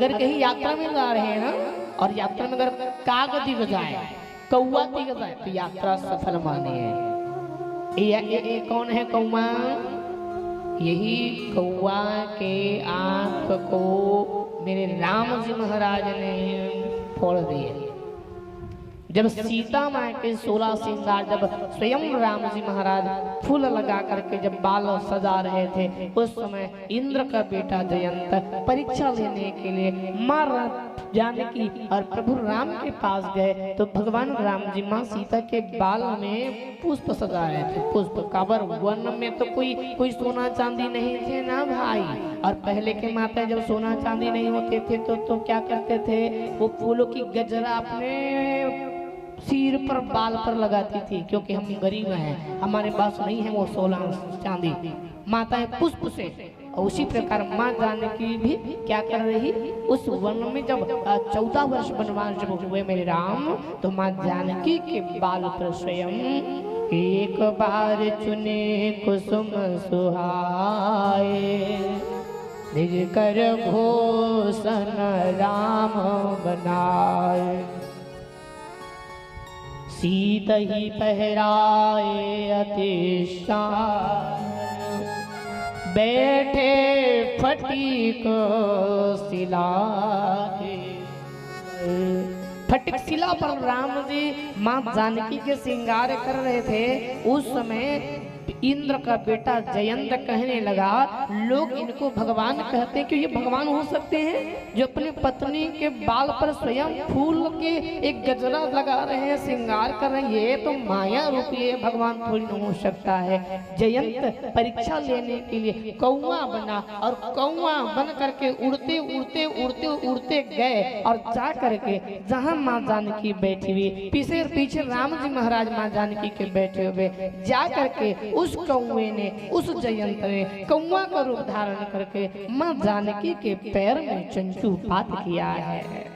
अगर कहीं यात्रा में जा रहे हैं ना, और यात्रा में अगर काग दिख जाए, कौआ दिख जाए, तो यात्रा सफल मानिए। ये कौन है कौआ? यही कौआ के आंख को मेरे राम जी महाराज ने फोड़ दिए। जब सीता माँ के 16 श्रृंगार, जब स्वयं राम जी महाराज फूल लगा करके जब बाल सजा रहे थे, उस समय इंद्र का बेटा जयंत परीक्षा लेने के लिए माँ जानकी और प्रभु राम के पास गए, तो भगवान राम जी माँ सीता के बाल में पुष्प सजा रहे थे। पुष्प काबर वन में तो कोई सोना चांदी नहीं थे ना भाई। और पहले के माता जब सोना चांदी नहीं होते थे तो क्या करते थे, वो फूलों की गजरा अपने सिर पर बाल पर लगाती थी, क्योंकि हम गरीब हैं, हमारे पास नहीं है वो सोना चांदी। माताएं पुष्प से, और उसी प्रकार माँ जानकी भी क्या कर रही, उस वन में जब 14 वर्ष वनवास जब हुए मेरे राम, तो माँ जानकी के बाल पर स्वयं एक बार चुने कुसुम सुहाए, निज कर भूषण राम बनाए, सीत ही पहराए अतिशान, बैठे फटिक सिलाए। फटिक शिला पर राम जी माँ जानकी के श्रृंगार कर रहे थे। उस समय इंद्र का बेटा जयंत कहने लगा, लोग इनको भगवान कहते हैं, क्यों ये भगवान हो सकते हैं जो अपनी पत्नी के बाल पर स्वयं फूल के एक गजरा लगा रहे हैं, श्रृंगार कर रहे हैं, ये तो माया रूपी है, भगवान थोड़ी न हो सकता है। जयंत परीक्षा लेने के लिए कौआ बना, और कौआ बन करके उड़ते उड़ते उड़ते उड़ते गए, और जा करके जहाँ माँ जानकी बैठी हुई, पीछे राम जी महाराज माँ जानकी के बैठे हुए, जा करके उस कौवे ने, उस जयंत ने कौवा का रूप धारण करके माँ जानकी के पैर में चंचूपात किया है।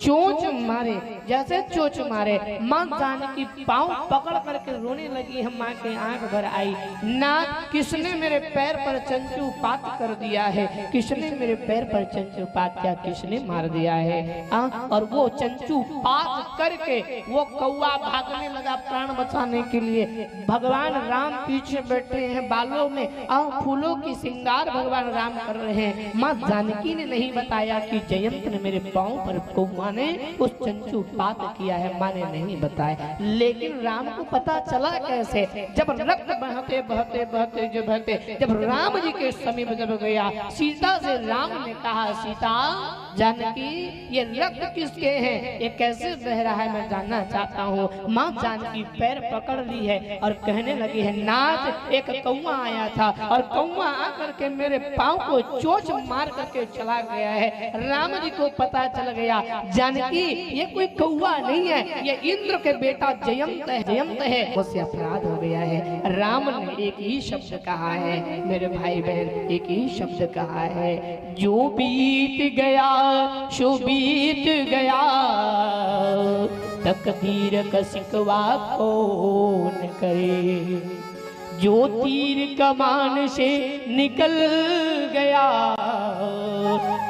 चोंच मारे, जैसे चोंच मारे, माँ जानकी पांव पकड़ करके रोने लगी है। माँ के आंख भर आई, ना किसने मेरे पैर पर चंचूपात कर दिया है, किसने मेरे पैर पर चंचूपात किया, किसने मार दिया है। और वो चंचूपात करके वो कौवा भागने लगा प्राण बचाने के लिए। भगवान राम पीछे बैठे हैं बालों में, फूलों की श्रृंगार भगवान राम कर रहे हैं। माँ जानकी ने नहीं बताया कि जयंत ने मेरे पांव पर कौवा ने उस चंचूपात किया है, माँ ने नहीं बताया। लेकिन राम को पता चला कैसे, जब रक्त बहते बहते बहते जो बहते जब राम जी के समीप जब गया, सीता से राम ने कहा, सीता जानकी ये रक्त किसके हैं, ये कैसे बह रहा है, मैं जानना चाहता हूँ। माँ जानकी पैर पकड़ ली है और कहने लगी है, नाथ एक कौवा आया था, और कौवा आकर के मेरे पाँव को चोंच मार करके चला गया है। राम जी को पता चल गया, जानकी ये कोई कौवा नहीं है, ये इंद्र के बेटा जयंत है, जयंत है, मुझसे अपराध हो गया है। राम ने एक ही शब्द कहा है मेरे भाई बहन, एक ही शब्द कहा है, जो बीत गया सो बीत गया, तकदीर का शिकवा कौन करे, जो तीर कमान से निकल गया,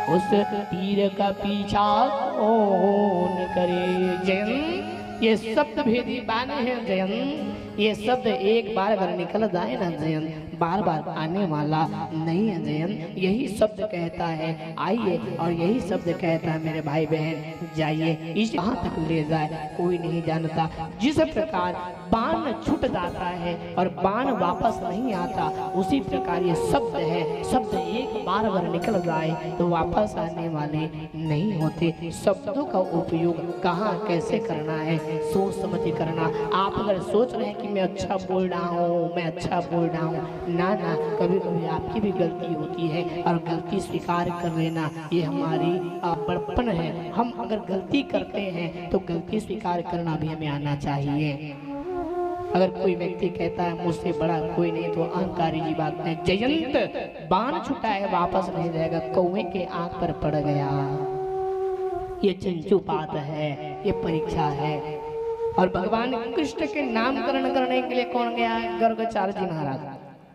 उस तीर का पीछा कौन करे। जयंत ये शब्द भेदी बाने हैं जयंत, ये शब्द एक बार अगर निकल जाए ना जयंत, बार बार आने वाला नहीं है जयंत। यही शब्द कहता है आइए, और यही शब्द कहता है मेरे भाई बहन जाइए। इस कहाँ तक ले जाए कोई नहीं जानता। जिस प्रकार बाण छूट जाता है और बाण वापस नहीं आता, उसी प्रकार ये शब्द है, शब्द एक बार अगर निकल जाए तो वापस आने वाले नहीं होते। शब्दों का उपयोग कहाँ कैसे करना है सोच समझ के करना। आप अगर सोच रहे हैं कि मैं अच्छा बोल रहा हूँ, मैं अच्छा बोल रहा हूँ, ना ना, कभी कभी आपकी भी गलती होती है, और गलती स्वीकार कर लेना ये हमारी बड़पन है। हम अगर गलती करते हैं तो गलती स्वीकार करना भी हमें आना चाहिए। अगर कोई व्यक्ति कहता है मुझसे बड़ा कोई नहीं, तो अहंकारी जी बात है। जयंत बाण छुटा है, वापस नहीं जाएगा, कौवे के आंख पर पड़ गया। ये चंचूपात है, ये परीक्षा है। और भगवान कृष्ण के नामकरण करने के लिए कौन गया है? गर्गाचार्य जी महाराज।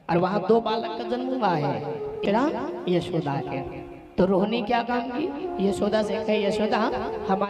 और वहां दो बालक का जन्म हुआ है, यशोदा के। तो रोहिणी क्या काम की, यशोदा से कहे यशोदा हमारे